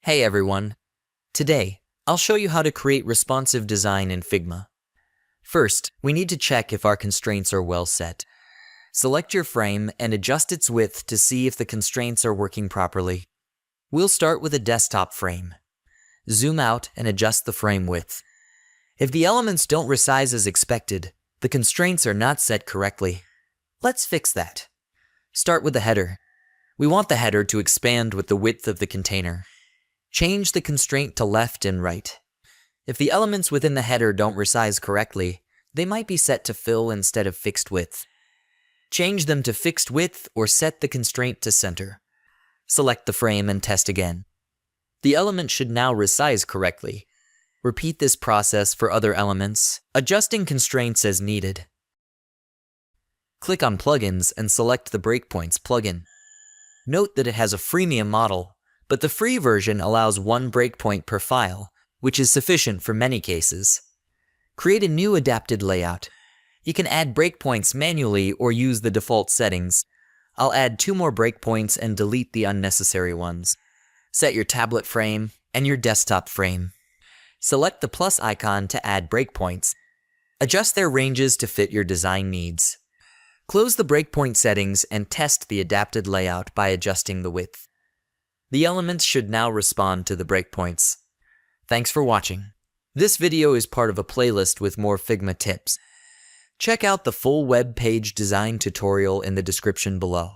Hey everyone! Today, I'll show you how to create responsive design in Figma. First, we need to check if our constraints are well set. Select your frame and adjust its width to see if the constraints are working properly. We'll start with a desktop frame. Zoom out and adjust the frame width. If the elements don't resize as expected, the constraints are not set correctly. Let's fix that. Start with the header. We want the header to expand with the width of the container. Change the constraint to left and right. If the elements within the header don't resize correctly, they might be set to fill instead of fixed width. Change them to fixed width or set the constraint to center. Select the frame and test again. The element should now resize correctly. Repeat this process for other elements, adjusting constraints as needed. Click on Plugins and select the Breakpoints plugin. Note that it has a freemium model, but the free version allows one breakpoint per file, which is sufficient for many cases. Create a new adapted layout. You can add breakpoints manually or use the default settings. I'll add 2 more breakpoints and delete the unnecessary ones. Set your tablet frame and your desktop frame. Select the plus icon to add breakpoints. Adjust their ranges to fit your design needs. Close the breakpoint settings and test the adapted layout by adjusting the width. The elements should now respond to the breakpoints. Thanks for watching. This video is part of a playlist with more Figma tips. Check out the full web page design tutorial in the description below.